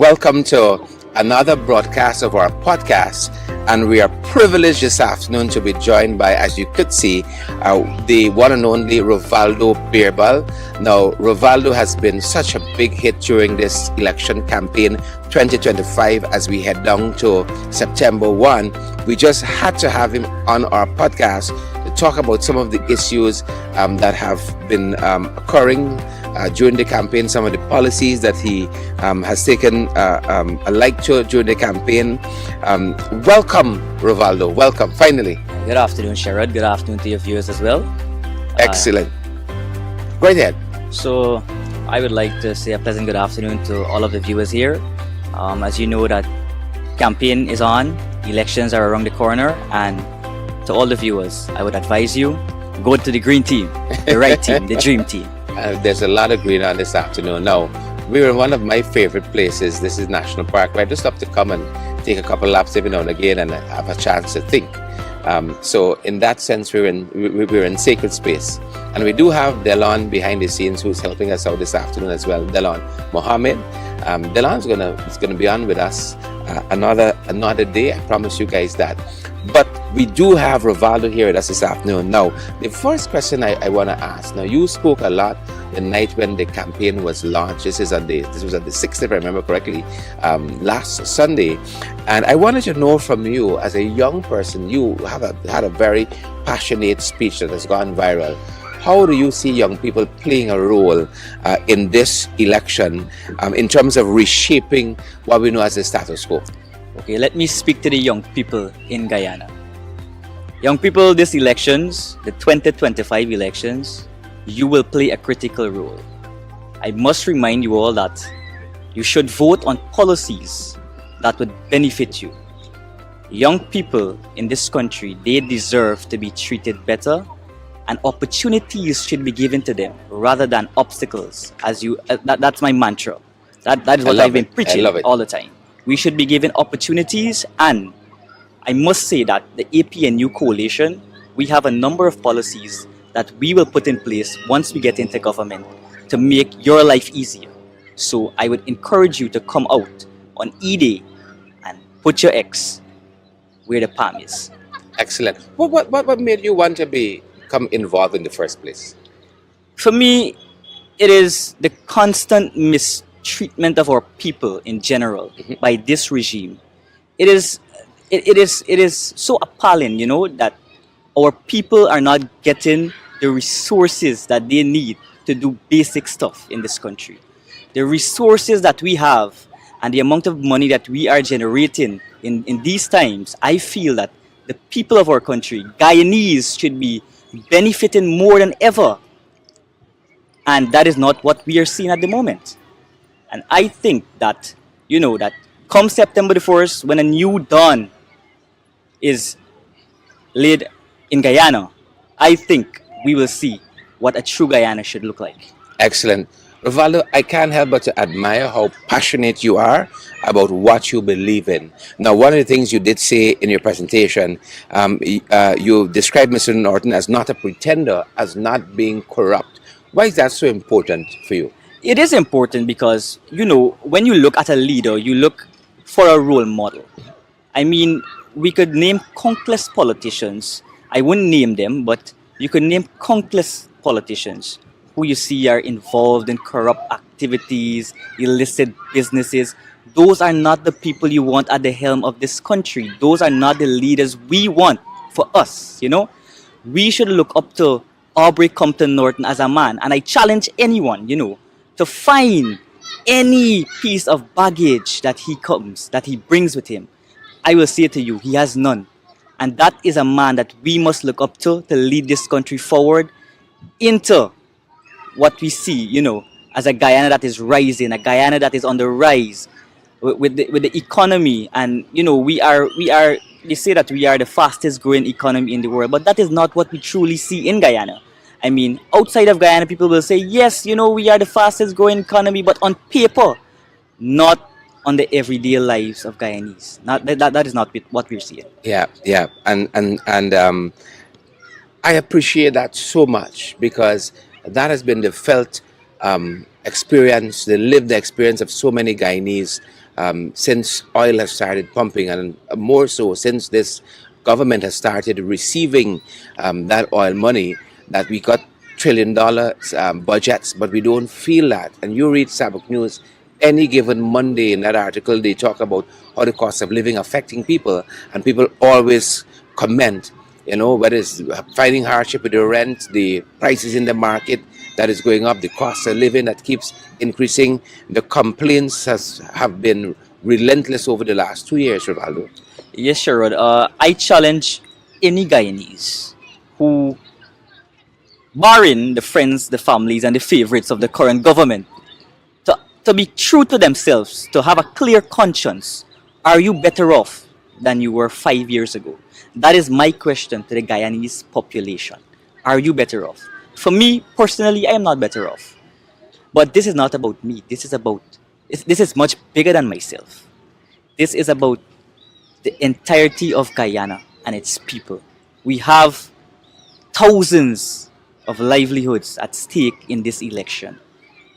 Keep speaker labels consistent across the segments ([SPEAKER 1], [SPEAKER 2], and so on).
[SPEAKER 1] welcome to another broadcast of our podcast. And we are privileged this afternoon to be joined by, as you could see, the one and only Ravoldo Birbal. Now, Ravoldo has been such a big hit during this election campaign 2025 as we head down to September 1. We just had to have him on our podcast to talk about some of the issues that have been occurring during the campaign, some of the policies that he has taken a like to during the campaign. Welcome, Ravoldo. Welcome, finally.
[SPEAKER 2] Good afternoon, Sherrod. Good afternoon to your viewers as well.
[SPEAKER 1] Excellent. Go ahead.
[SPEAKER 2] So, I would like to say a pleasant good afternoon to all of the viewers here. As you know, that campaign is on, elections are around the corner, and to all the viewers, I would advise you, go to the green team, the right team, the dream team.
[SPEAKER 1] There's a lot of green on this afternoon. Now, we're in one of my favorite places. This is National Park, where I just love to come and take a couple laps every now and again and have a chance to think. So in that sense, we're in sacred space. And we do have Delon behind the scenes who's helping us out this afternoon as well. Delon Mohammed. Delon's gonna be on with us another day. I promise you guys that. But we do have Ravoldo here with us this afternoon. Now, the first question I want to ask. Now, you spoke a lot the night when the campaign was launched. This was on the 6th, if I remember correctly, last Sunday. And I wanted to know from you, as a young person, you had a very passionate speech that has gone viral. How do you see young people playing a role in this election in terms of reshaping what we know as the status quo?
[SPEAKER 2] Okay, let me speak to the young people in Guyana. Young people, these elections, the 2025 elections, you will play a critical role. I must remind you all that you should vote on policies that would benefit you. Young people in this country, they deserve to be treated better, and opportunities should be given to them rather than obstacles. That's my mantra. That is what I've been preaching all the time. We should be given opportunities, and I must say that the APNU coalition, we have a number of policies that we will put in place once we get into government to make your life easier. So I would encourage you to come out on E-Day and put your X where the palm is.
[SPEAKER 1] Excellent. What made you want to become involved in the first place?
[SPEAKER 2] For me, it is the constant mistreatment of our people in general by this regime. It is so appalling, that our people are not getting the resources that they need to do basic stuff in this country. The resources that we have and the amount of money that we are generating in these times, I feel that the people of our country, Guyanese, should be benefiting more than ever. And that is not what we are seeing at the moment. And I think that, that come September the 1st, when a new dawn is laid in Guyana, I think we will see what a true Guyana should look like.
[SPEAKER 1] Excellent. Ravoldo, I can't help but to admire how passionate you are about what you believe in. Now, one of the things you did say in your presentation, you described Mr. Norton as not a pretender, as not being corrupt. Why is that so important for you?
[SPEAKER 2] It is important because, when you look at a leader, you look for a role model. I mean, we could name countless politicians. I wouldn't name them, but you could name countless politicians who you see are involved in corrupt activities, illicit businesses. Those are not the people you want at the helm of this country. Those are not the leaders we want for us, We should look up to Aubrey Compton Norton as a man. And I challenge anyone, to find any piece of baggage that he brings with him. I will say to you, he has none. And that is a man that we must look up to lead this country forward into what we see, as a Guyana that is rising, a Guyana that is on the rise with the economy. And, they say that we are the fastest growing economy in the world, but that is not what we truly see in Guyana. I mean, outside of Guyana, people will say, yes, we are the fastest growing economy, but on paper, not on the everyday lives of Guyanese. That is not what we're seeing.
[SPEAKER 1] Yeah. And I appreciate that so much, because that has been the felt experience, the lived experience of so many Guyanese since oil has started pumping, and more so since this government has started receiving that oil money, that we got $1 trillion budgets, but we don't feel that. And you read Sabuk News any given Monday, in that article they talk about how the cost of living affecting people, and people always comment, whether it's finding hardship with the rent, the prices in the market that is going up, the cost of living that keeps increasing. The complaints have been relentless over the last 2 years, Rivaldo.
[SPEAKER 2] Yes, Sherrod. I challenge any Guyanese who, barring the friends, the families, and the favorites of the current government, to be true to themselves, to have a clear conscience. Are you better off than you were 5 years ago? That is my question to the Guyanese population. Are you better off? For me, personally, I am not better off. But this is not about me. This is much bigger than myself. This is about the entirety of Guyana and its people. We have thousands of livelihoods at stake in this election.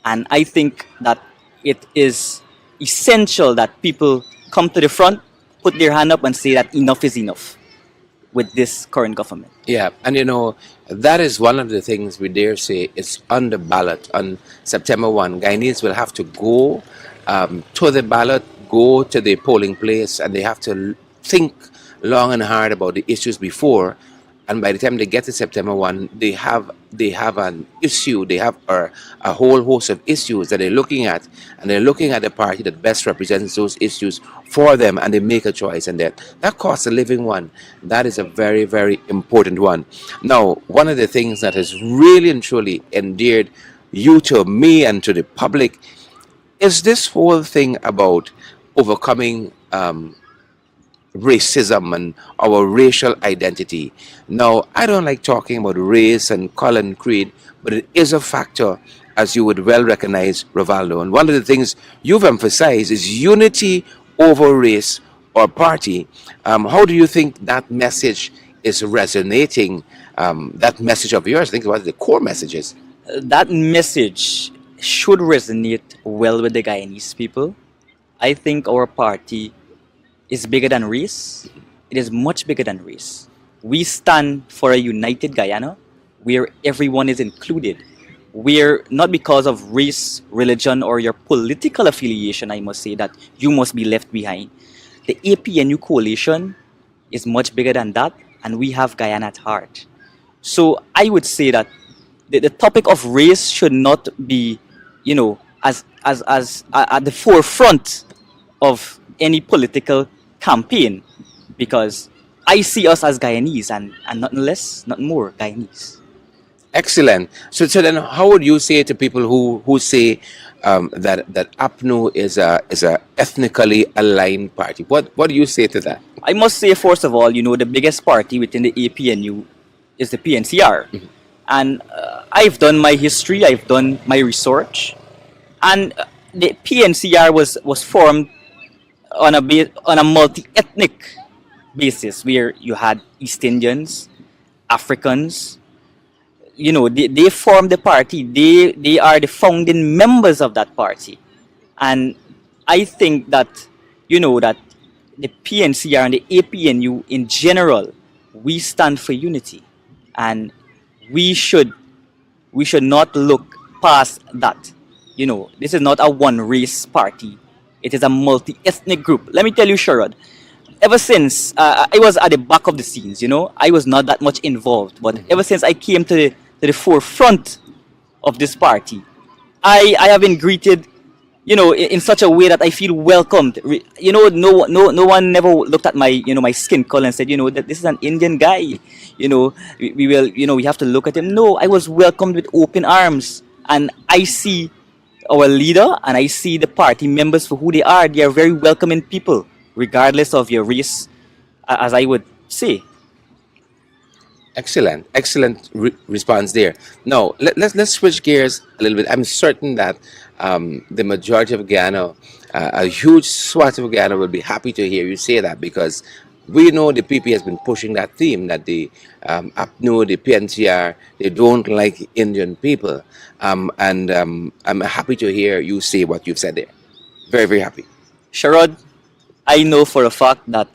[SPEAKER 2] And I think that it is essential that people come to the front, put their hand up, and say that enough is enough with this current government.
[SPEAKER 1] Yeah, and that is one of the things we dare say is on the ballot on September 1. Guyanese will have to go to the ballot, go to the polling place, and they have to think long and hard about the issues before. And by the time they get to September 1, they have an issue, they have a whole host of issues that they're looking at, and they're looking at the party that best represents those issues for them, and they make a choice. And that cost of living one, that is a very, very important one. Now, one of the things that has really and truly endeared you to me and to the public is this whole thing about overcoming racism and our racial identity. Now, I don't like talking about race and color and creed, but it is a factor, as you would well recognize, Ravaldo. And one of the things you've emphasized is unity over race or party. How do you think that message is resonating? That message of yours, I think, what the core message is.
[SPEAKER 2] That message should resonate well with the Guyanese people. I think our party is bigger than race. It is much bigger than race. We stand for a united Guyana where everyone is included. Where not because of race, religion, or your political affiliation, I must say, that you must be left behind. The APNU coalition is much bigger than that, and we have Guyana at heart. So I would say that the topic of race should not be, as at the forefront of any political campaign, because I see us as Guyanese and nothing less, not more Guyanese.
[SPEAKER 1] Excellent. So then, how would you say to people who say that APNU is a ethnically aligned party? What do you say to that?
[SPEAKER 2] I must say, first of all, the biggest party within the APNU is the PNCR. Mm-hmm. And I've done my history, I've done my research, and the PNCR was formed on a multi-ethnic basis, where you had East Indians, Africans. They formed the party. They are the founding members of that party, and I think that that the PNCR and the APNU in general, we stand for unity, and we should not look past that. This is not a one race party. It is a multi-ethnic group. Let me tell you, Sherrod, ever since I was at the back of the scenes, I was not that much involved. But ever since I came to the forefront of this party, I have been greeted, in such a way that I feel welcomed. No one never looked at my, my skin color and said, that this is an Indian guy. We have to look at him. No, I was welcomed with open arms, and I see our leader and I see the party members for who they are. They are very welcoming people, regardless of your race, as I would say.
[SPEAKER 1] Excellent response there. Now let's switch gears a little bit. I'm certain that the majority of Guyana, a huge swath of Guyana, will be happy to hear you say that, because we know the PP has been pushing that theme that the APNU, the PNCR, they don't like Indian people. I'm happy to hear you say what you've said there. Very, very happy.
[SPEAKER 2] Sharad, I know for a fact that,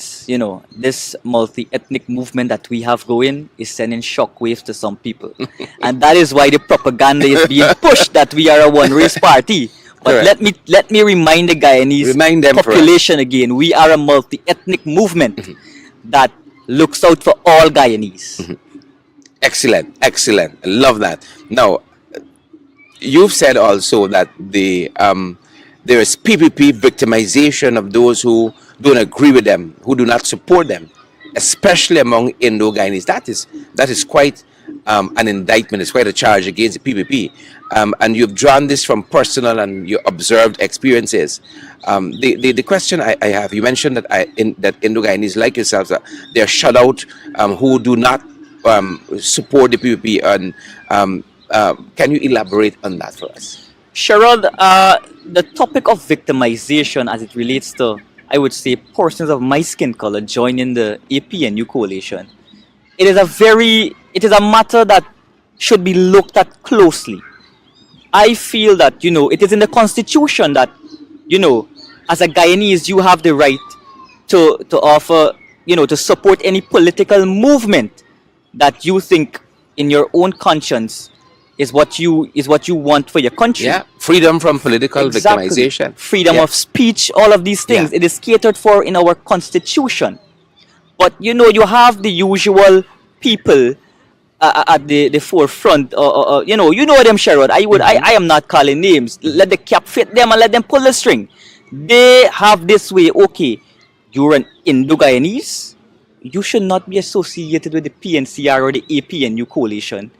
[SPEAKER 2] this multi-ethnic movement that we have going is sending shockwaves to some people. And that is why the propaganda is being pushed that we are a one-race party. But
[SPEAKER 1] Correct.
[SPEAKER 2] let me remind the Guyanese
[SPEAKER 1] Remind them for us.
[SPEAKER 2] population again, we are a multi-ethnic movement that looks out for all Guyanese.
[SPEAKER 1] Excellent, excellent. I love that. Now, you've said also that there is PPP victimization of those who don't agree with them, who do not support them, especially among Indo-Guyanese. That is quite an indictment. It's quite a charge against the PPP. And you've drawn this from personal and your observed experiences. The question I have, you mentioned that that Indo-Guyanese like yourselves, they're shut out, who do not support the PPP. And can you elaborate on that for us?
[SPEAKER 2] Sharad, the topic of victimization as it relates to, I would say, persons of my skin color joining the APNU coalition, it is a matter that should be looked at closely. I feel that, it is in the constitution that, as a Guyanese, you have the right to offer, to support any political movement that you think in your own conscience is what you want for your country.
[SPEAKER 1] Yeah, freedom from political
[SPEAKER 2] Exactly.
[SPEAKER 1] victimization.
[SPEAKER 2] Freedom
[SPEAKER 1] Yeah.
[SPEAKER 2] of speech, all of these things.
[SPEAKER 1] Yeah.
[SPEAKER 2] It is catered for in our constitution. But you have the usual people at the forefront. You know them, Sherrod. I am not calling names. Let the cap fit them and let them pull the string. They have this way. Okay, you're an Indo-Guyanese. You should not be associated with the PNCR or the APNU coalition.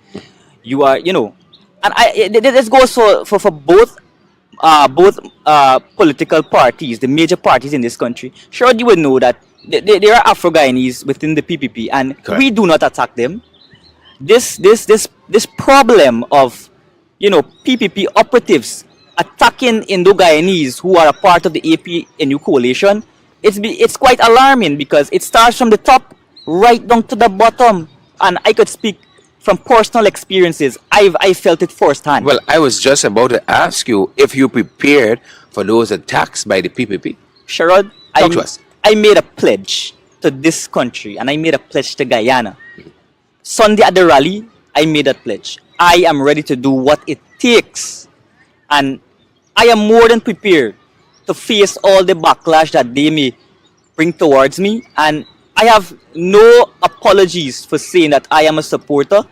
[SPEAKER 2] You are, and this goes for both political parties, the major parties in this country. Sure, you would know that there are Afro-Guyanese within the PPP, and
[SPEAKER 1] Correct.
[SPEAKER 2] we do not attack them. This problem of PPP operatives attacking Indo-Guyanese who are a part of the APNU coalition, it's quite alarming because it starts from the top right down to the bottom, and I could speak from personal experiences. I felt it firsthand.
[SPEAKER 1] Well, I was just about to ask you if you prepared for those attacks by the PPP.
[SPEAKER 2] Sharad,
[SPEAKER 1] Talk to us.
[SPEAKER 2] I made a pledge to this country and I made a pledge to Guyana. Sunday at the rally, I made that pledge. I am ready to do what it takes, and I am more than prepared to face all the backlash that they may bring towards me, and I have no apologies for saying that I am a supporter,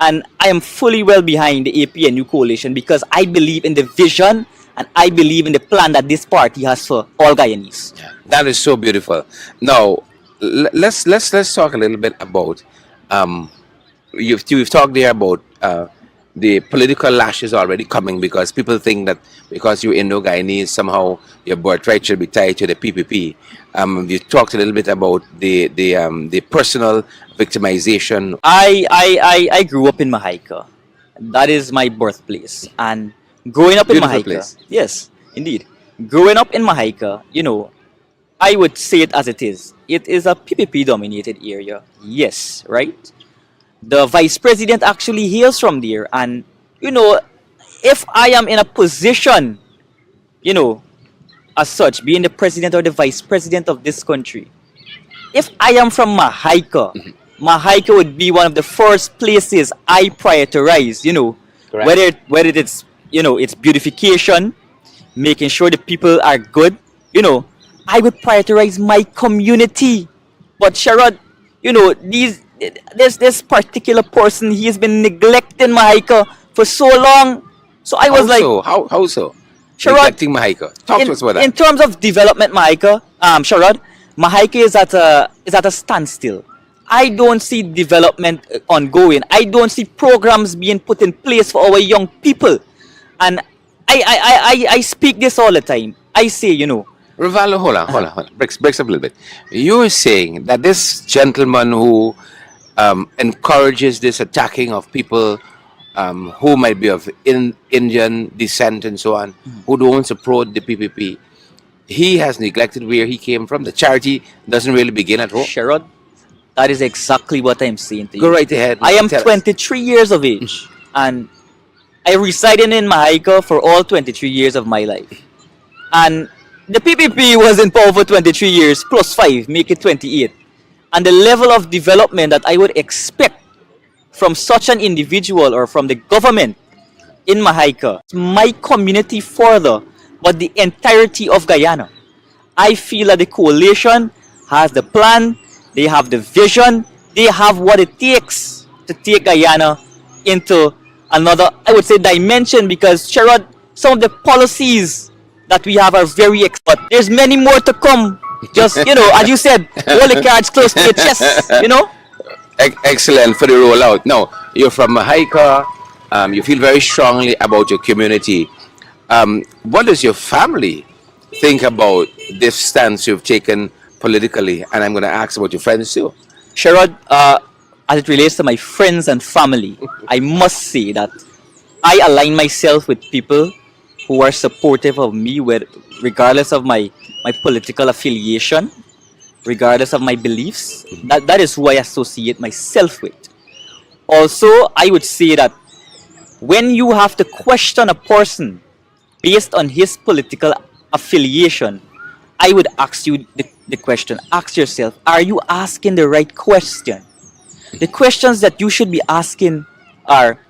[SPEAKER 2] and I am fully well behind the APNU coalition because I believe in the vision and I believe in the plan that this party has for all Guyanese.
[SPEAKER 1] That is so beautiful. Now, let's talk a little bit about you've talked there about the political lashes already coming because people think that because you're Indo-Guyanese somehow your birthright should be tied to the PPP. You talked a little bit about the personal victimization.
[SPEAKER 2] I grew up in Mahaika. That is my birthplace. And growing up in
[SPEAKER 1] Beautiful
[SPEAKER 2] Mahaika,
[SPEAKER 1] place.
[SPEAKER 2] yes, indeed. Growing up in Mahaika, I would say it as it is. It is a PPP dominated area. Yes, right? The vice president actually hails from there. And, if I am in a position, as such, being the president or the vice president of this country, if I am from Mahaika, Mahaika would be one of the first places I prioritize,
[SPEAKER 1] Correct.
[SPEAKER 2] whether it's, it's beautification, making sure the people are good, I would prioritize my community. But Sharad, this particular person, he has been neglecting Mahaika for so long. So I was
[SPEAKER 1] How so?
[SPEAKER 2] Sharad,
[SPEAKER 1] Neglecting Mahaika. Talk to us about that.
[SPEAKER 2] in terms of development, Mahaika, Sharad, Mahaika is at a standstill. I don't see development ongoing. I don't see programs being put in place for our young people. And I speak this all the time. I say,
[SPEAKER 1] Ravaldo, hold on. Breaks up a little bit. You're saying that this gentleman who encourages this attacking of people who might be of Indian descent and so on, who don't support the PPP, he has neglected where he came from. The charity doesn't really begin at home.
[SPEAKER 2] Sherrod, that is exactly what I'm saying to
[SPEAKER 1] Go
[SPEAKER 2] you.
[SPEAKER 1] right ahead.
[SPEAKER 2] I am
[SPEAKER 1] Tell us.
[SPEAKER 2] 23 years of age, and I resided in Mahaica for all 23 years of my life. And the PPP was in power for 23 years, plus 5, make it 28. And the level of development that I would expect from such an individual or from the government in Mahaica, my community further, but the entirety of Guyana. I feel that the coalition has the plan, they have the vision, they have what it takes to take Guyana into another, I would say, dimension, because Sherrod, some of the policies that we have are very but there's many more to come. Just, as you said, hold the cards close to your chest.
[SPEAKER 1] Excellent for the rollout. Now, you're from Mahaica. You feel very strongly about your community. What does your family think about this stance you've taken politically? And I'm going to ask about your friends too.
[SPEAKER 2] Sherrod, as it relates to my friends and family, I must say that I align myself with people who are supportive of me, regardless of my political affiliation, regardless of my beliefs. That is who I associate myself with. Also, I would say that when you have to question a person based on his political affiliation, I would ask you the question. Ask yourself, are you asking the right question? The questions that you should be asking are,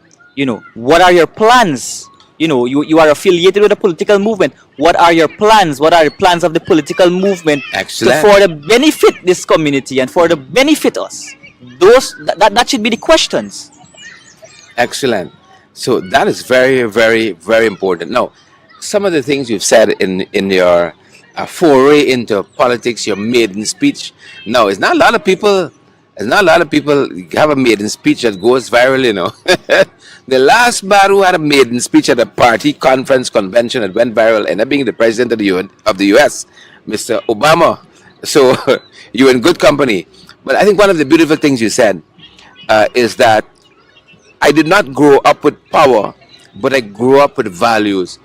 [SPEAKER 2] what are your plans? You are affiliated with a political movement. What are your plans? What are the plans of the political movement for the benefit this community and for the benefit us? That should be the questions.
[SPEAKER 1] Excellent. So that is very, very, very important. Now, some of the things you've said in your foray into politics, your maiden speech. Now, it's not a lot of people. Have a maiden speech that goes viral. The last man who had a maiden speech at a party conference convention that went viral ended up being the president of the U.S., Mr. Obama. So you're in good company. But I think one of the beautiful things you said is that I did not grow up with power, but I grew up with values.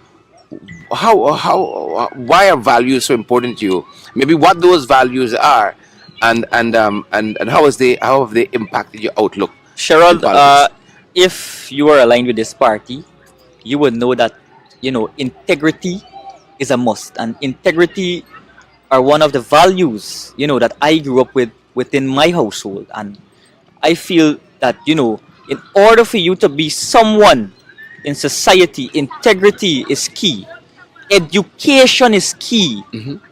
[SPEAKER 1] Why are values so important to you? Maybe what those values are, and how have they impacted your outlook?
[SPEAKER 2] Sherrod, if you are aligned with this party, you would know that integrity is a must, and integrity are one of the values that I grew up with within my household. And I feel that in order for you to be someone in society, integrity is key, education is key,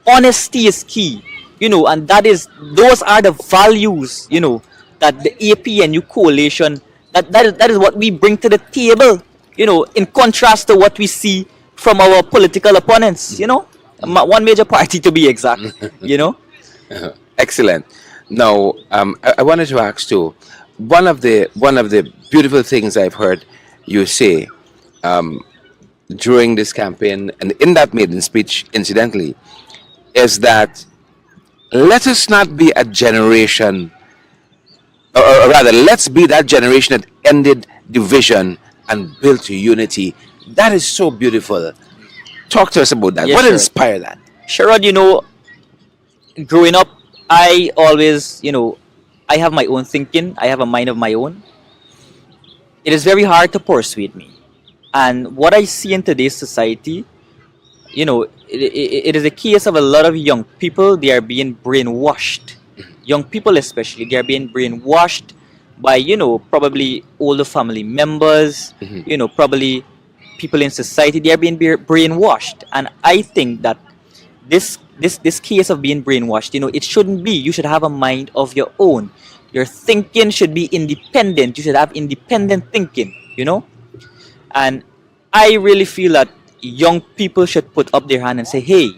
[SPEAKER 2] honesty is key, and those are the values that the APNU coalition, that is what we bring to the table, in contrast to what we see from our political opponents, one major party to be exact.
[SPEAKER 1] Excellent. Now, I wanted to ask too, one of the beautiful things I've heard you say during this campaign and in that maiden speech, incidentally, is that let us not be a generation, or rather, let's be that generation that ended division and built unity. That is so beautiful. Talk to us about that.
[SPEAKER 2] Yes,
[SPEAKER 1] What
[SPEAKER 2] sure.
[SPEAKER 1] inspired that?
[SPEAKER 2] Sherrod, growing up, I always, I have my own thinking. I have a mind of my own. It is very hard to persuade me. And what I see in today's society, it is a case of a lot of young people. They are being brainwashed. Young people especially, they are being brainwashed by, probably older family members, probably people in society. They are being brainwashed. And I think that this case of being brainwashed, it shouldn't be. You should have a mind of your own. Your thinking should be independent. You should have independent thinking, And I really feel that young people should put up their hand and say, hey,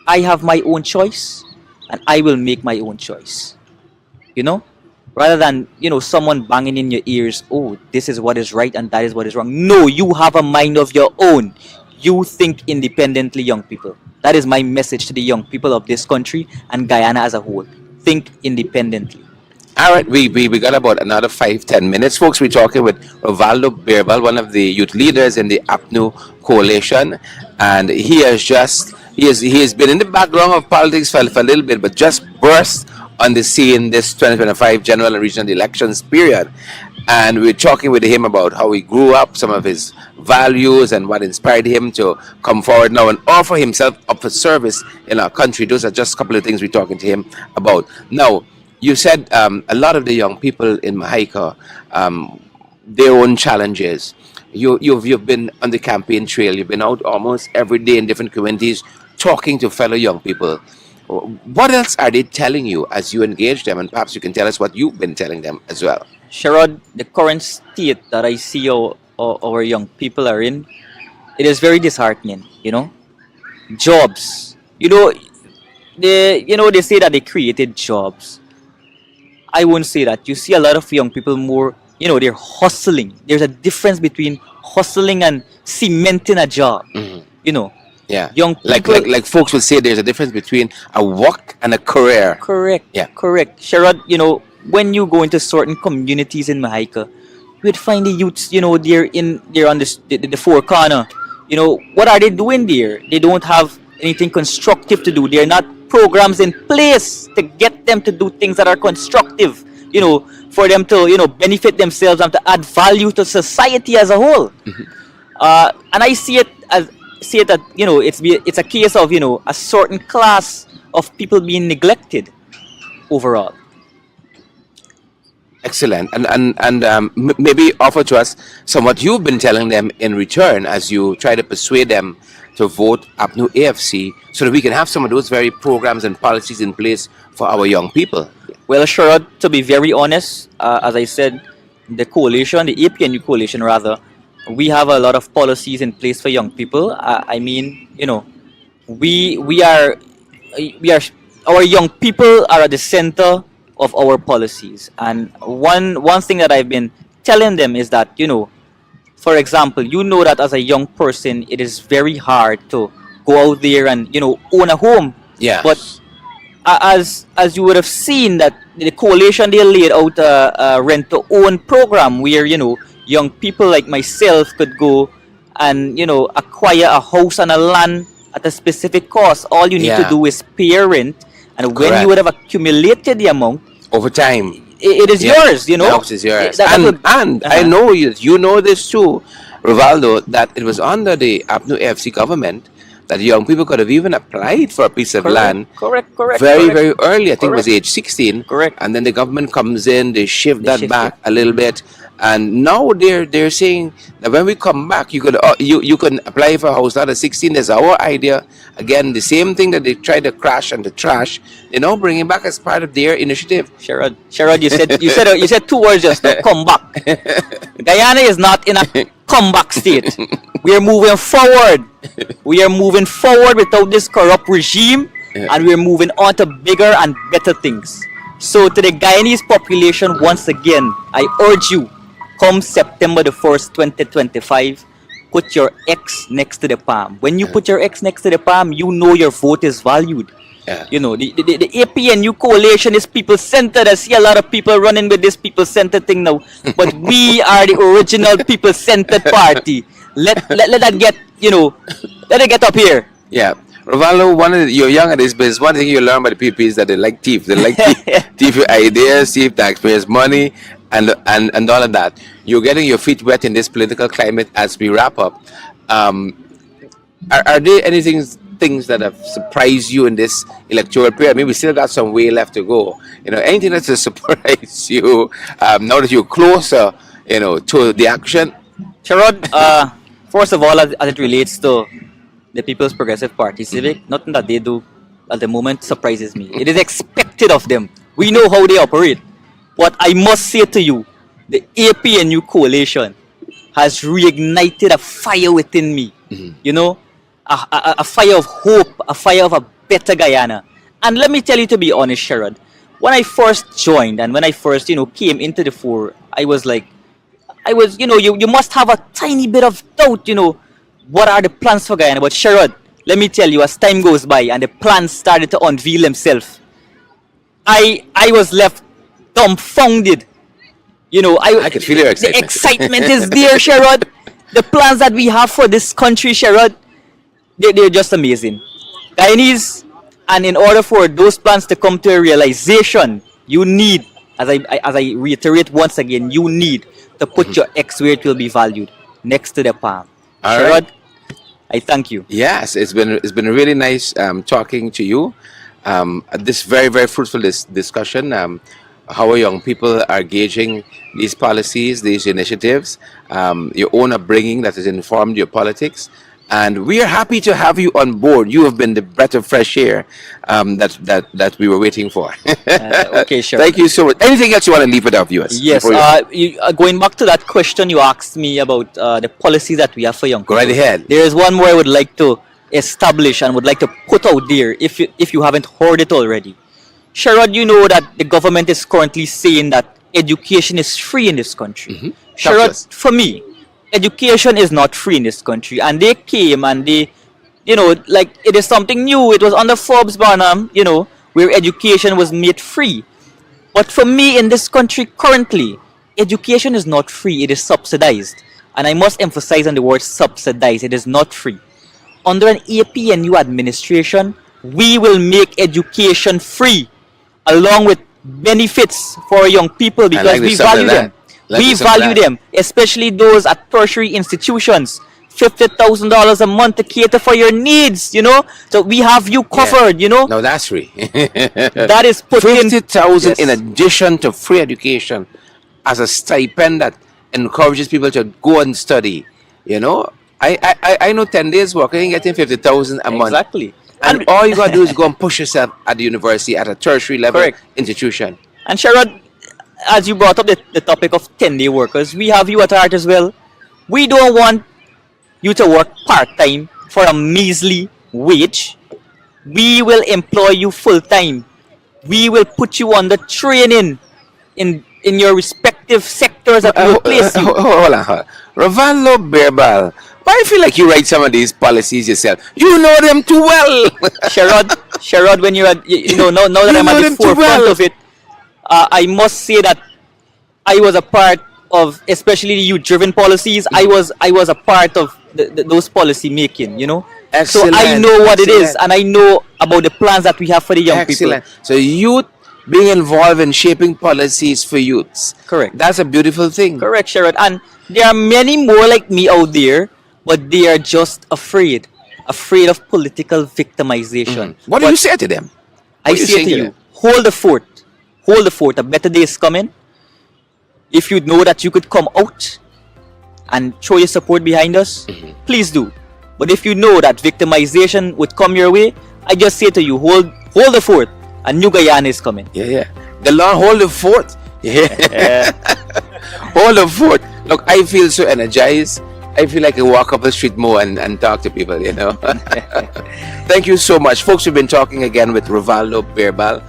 [SPEAKER 2] I have my own choice and I will make my own choice. Rather than, someone banging in your ears, oh, this is what is right and that is what is wrong. No, you have a mind of your own. You think independently, young people. That is my message to the young people of this country and Guyana as a whole. Think independently.
[SPEAKER 1] All right, we got about another 5-10 minutes, folks. We're talking with Ravoldo Birbal, one of the youth leaders in the APNU coalition, and he has just, he has been in the background of politics for a little bit, but just burst on the scene this 2025 general and regional elections period. And we're talking with him about how he grew up, some of his values, and what inspired him to come forward now and offer himself up for service in our country. Those are just a couple of things we're talking to him about. Now, you said a lot of the young people in Mahaika, their own challenges. You've been on the campaign trail. You've been out almost every day in different communities talking to fellow young people. What else are they telling you as you engage them? And perhaps you can tell us what you've been telling them as well.
[SPEAKER 2] Sherrod, the current state that I see our young people are in, it is very disheartening. Jobs. They say that they created jobs. I won't say that. You see a lot of young people more, they're hustling. There's a difference between hustling and cementing a job.
[SPEAKER 1] Yeah.
[SPEAKER 2] Young people,
[SPEAKER 1] like folks would say there's a difference between a work and a career.
[SPEAKER 2] Correct.
[SPEAKER 1] Yeah.
[SPEAKER 2] Correct. Sherrod, when you go into certain communities in Mahaika, you would find the youths, they're on the four corner. What are they doing there? They don't have anything constructive to do. There are not programs in place to get them to do things that are constructive, for them to, benefit themselves and to add value to society as a whole. And I see it that, it's a case of, a certain class of people being neglected overall.
[SPEAKER 1] Excellent. And maybe offer to us some what you've been telling them in return as you try to persuade them to vote APNU AFC so that we can have some of those very programs and policies in place for our young people.
[SPEAKER 2] Well, Sherrod, to be very honest, as I said, the coalition, the APNU coalition rather, we have a lot of policies in place for young people. We are our young people are at the center of our policies. And one thing that I've been telling them is that, for example, that as a young person, it is very hard to go out there and, own a home.
[SPEAKER 1] Yeah.
[SPEAKER 2] But as you would have seen that the coalition, they laid out a rent-to-own program where, young people like myself could go and, acquire a house and a land at a specific cost. All you need to do is pay rent. And when you would have accumulated the amount,
[SPEAKER 1] over time,
[SPEAKER 2] it is yours,
[SPEAKER 1] The house is yours.
[SPEAKER 2] And
[SPEAKER 1] I know you know this too, Ravoldo, that it was under the APNU AFC government that young people could have even applied for a piece of land.
[SPEAKER 2] Correct.
[SPEAKER 1] Very early. I think it was age 16.
[SPEAKER 2] Correct.
[SPEAKER 1] And then the government comes in, they shift that back a little bit. And now they're saying that when we come back, you can apply for a house not at 16. That's our idea. Again, the same thing that they tried to crash and to trash, they're now bringing back as part of their initiative.
[SPEAKER 2] Sherrod, you said two words just now, come back. Guyana is not in a comeback state. We are moving forward. We are moving forward without this corrupt regime, and we are moving on to bigger and better things. So to the Guyanese population, once again, I urge you, come September the 1st, 2025, put your X next to the palm. When you put your X next to the palm, your vote is valued.
[SPEAKER 1] Yeah.
[SPEAKER 2] The APNU coalition is people-centered. I see a lot of people running with this people-centered thing now. But we are the original people-centered party. Let that get, let it get up here.
[SPEAKER 1] Yeah. Ravoldo, you're young at this business. One thing you learn by the people is that they like thief. They like thief your ideas, thief taxpayers' money, and all of that. You're getting your feet wet in this political climate as we wrap up. Are there things that have surprised you in this electoral period? I mean, we still got some way left to go. Anything that's surprised you now that you're closer, to the action?
[SPEAKER 2] Sherrod, first of all, as it relates to the People's Progressive Party, Civic, nothing that they do at the moment surprises me. It is expected of them. We know how they operate. But I must say to you, the APNU coalition has reignited a fire within me. A fire of hope, a fire of a better Guyana. And let me tell you, to be honest, Sherrod, when I first joined and when I first, came into the fore, I was, you must have a tiny bit of doubt, what are the plans for Guyana? But Sherrod, let me tell you, as time goes by and the plans started to unveil themselves, I was left dumbfounded.
[SPEAKER 1] I can feel your excitement.
[SPEAKER 2] The excitement is there, Sherrod. The plans that we have for this country, Sherrod, they're just amazing. Guyanese, and in order for those plans to come to a realization, you need, as I reiterate once again, you need to put your X where it will be valued, next to the palm.
[SPEAKER 1] All
[SPEAKER 2] Sherrod,
[SPEAKER 1] right.
[SPEAKER 2] I thank you.
[SPEAKER 1] Yes, it's been really nice talking to you. This very fruitful discussion. How our young people are gauging these policies, these initiatives, your own upbringing that has informed your politics. And we are happy to have you on board. You have been the breath of fresh air that we were waiting for.
[SPEAKER 2] Okay, sure.
[SPEAKER 1] Thank you so much. Anything else you want to leave with our viewers?
[SPEAKER 2] Yes,
[SPEAKER 1] before you-
[SPEAKER 2] going back to that question you asked me about the policies that we have for young people.
[SPEAKER 1] Go right ahead.
[SPEAKER 2] There is one more I would like to establish and would like to put out there if you haven't heard it already. Sherrod, you know that the government is currently saying that education is free in this country.
[SPEAKER 1] Talk to
[SPEAKER 2] Sherrod,
[SPEAKER 1] us.
[SPEAKER 2] for me, education is not free in this country. And they came and they, like it is something new. It was under Forbes Barnum, where education was made free. But for me in this country currently, education is not free, it is subsidized. And I must emphasize on the word subsidized, it is not free. Under an APNU administration, we will make education free along with benefits for young people because
[SPEAKER 1] like the
[SPEAKER 2] we
[SPEAKER 1] sound of
[SPEAKER 2] value
[SPEAKER 1] that.
[SPEAKER 2] them.
[SPEAKER 1] Like
[SPEAKER 2] We
[SPEAKER 1] the sound of
[SPEAKER 2] value
[SPEAKER 1] that.
[SPEAKER 2] them, especially those at tertiary institutions. $50,000 a month to cater for your needs, So we have you covered,
[SPEAKER 1] No, that's free.
[SPEAKER 2] That is put in
[SPEAKER 1] 50,000
[SPEAKER 2] Yes.
[SPEAKER 1] in addition to free education as a stipend that encourages people to go and study. I know 10 days working getting 50,000 a month.
[SPEAKER 2] Exactly.
[SPEAKER 1] And all you gotta do is go and push yourself at the university at a tertiary level
[SPEAKER 2] Correct.
[SPEAKER 1] institution.
[SPEAKER 2] And Sherrod, as you brought up the topic of 10-day workers, we have you at heart as well. We don't want you to work part-time for a measly wage. We will employ you full-time. We will put you on the training in your respective sectors that we will place you.
[SPEAKER 1] Hold on. Ravoldo Birbal, why I feel like you write some of these policies yourself? You know them too well.
[SPEAKER 2] Sherrod, when you're at, now that
[SPEAKER 1] You
[SPEAKER 2] I'm
[SPEAKER 1] know
[SPEAKER 2] at
[SPEAKER 1] them
[SPEAKER 2] the
[SPEAKER 1] too
[SPEAKER 2] forefront
[SPEAKER 1] well.
[SPEAKER 2] of it, I must say that I was a part of, especially the youth-driven policies. I was a part of those policy making.
[SPEAKER 1] Excellent.
[SPEAKER 2] So I know what it is,
[SPEAKER 1] Excellent.
[SPEAKER 2] and I know about the plans that we have for the young
[SPEAKER 1] Excellent.
[SPEAKER 2] people.
[SPEAKER 1] So youth being involved in shaping policies for youths.
[SPEAKER 2] Correct.
[SPEAKER 1] That's a beautiful thing.
[SPEAKER 2] Correct, Sherrod. And there are many more like me out there, but they are just afraid of political victimization.
[SPEAKER 1] What do
[SPEAKER 2] But
[SPEAKER 1] you say to them?
[SPEAKER 2] I
[SPEAKER 1] What do you
[SPEAKER 2] say
[SPEAKER 1] say
[SPEAKER 2] to
[SPEAKER 1] to
[SPEAKER 2] you,
[SPEAKER 1] them?
[SPEAKER 2] hold the fort. Hold the fort. A better day is coming. If you know that you could come out and show your support behind us, please do. But if you know that victimization would come your way, I just say to you, hold the fort. A new Guyana is coming.
[SPEAKER 1] Yeah. The Lord hold the fort. Yeah. Hold the fort. Look, I feel so energized. I feel like I walk up the street more and talk to people, Thank you so much. Folks, we've been talking again with Ravoldo Birbal.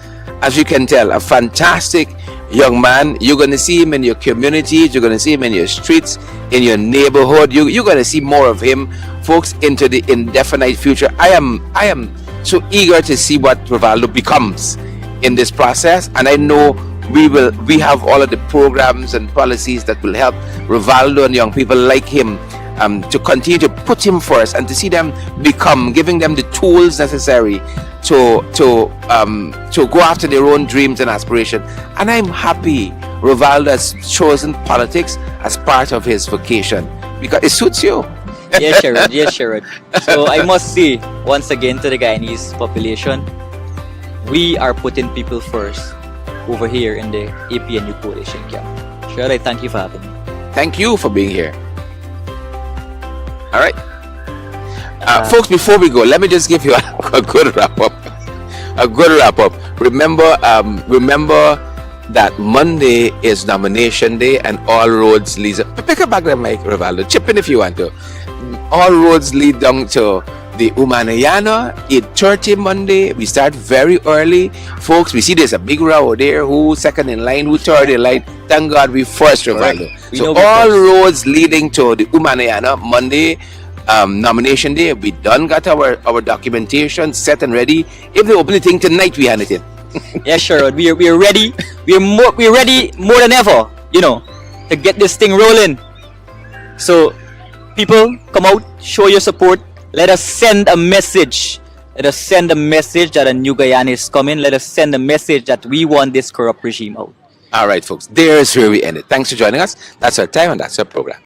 [SPEAKER 1] As you can tell, a fantastic young man. You're going to see him in your communities. You're going to see him in your streets, in your neighborhood. You're going to see more of him, folks, into the indefinite future. I am so eager to see what Ravoldo becomes in this process, and I know we have all of the programs and policies that will help Ravoldo and young people like him to continue to put him first and to see them giving them the tools necessary to go after their own dreams and aspirations. And I'm happy Ravoldo has chosen politics as part of his vocation because it suits you.
[SPEAKER 2] Yes, Sherrod. So I must say, once again, to the Guyanese population, we are putting people first over here in the APNU coalition camp. Sherrod, I thank you for having me.
[SPEAKER 1] Thank you for being here. All right. Folks, before we go, let me just give you a good wrap up. Remember that Monday is nomination day and all roads lead. Pick up back the mic, Ravoldo. Chip in if you want to. All roads lead down to the Umanayana, 8:30 Monday. We start very early. Folks, we see there's a big row there. Who second in line, who third in line. Thank God we first, Ravoldo.
[SPEAKER 2] We
[SPEAKER 1] So
[SPEAKER 2] know we
[SPEAKER 1] all
[SPEAKER 2] first.
[SPEAKER 1] roads leading to the Umanayana Monday nomination day. We done got our documentation set and ready. If they open the thing tonight, we hand it in.
[SPEAKER 2] Yes, Sherrod, we are ready. We're ready more than ever, to get this thing rolling. So, people, come out, show your support. Let us send a message Let us send a message that a new Guyana is coming. Let us send a message that we want this corrupt regime out.
[SPEAKER 1] All right, folks, there's where we end it. Thanks for joining us. That's our time and that's our program.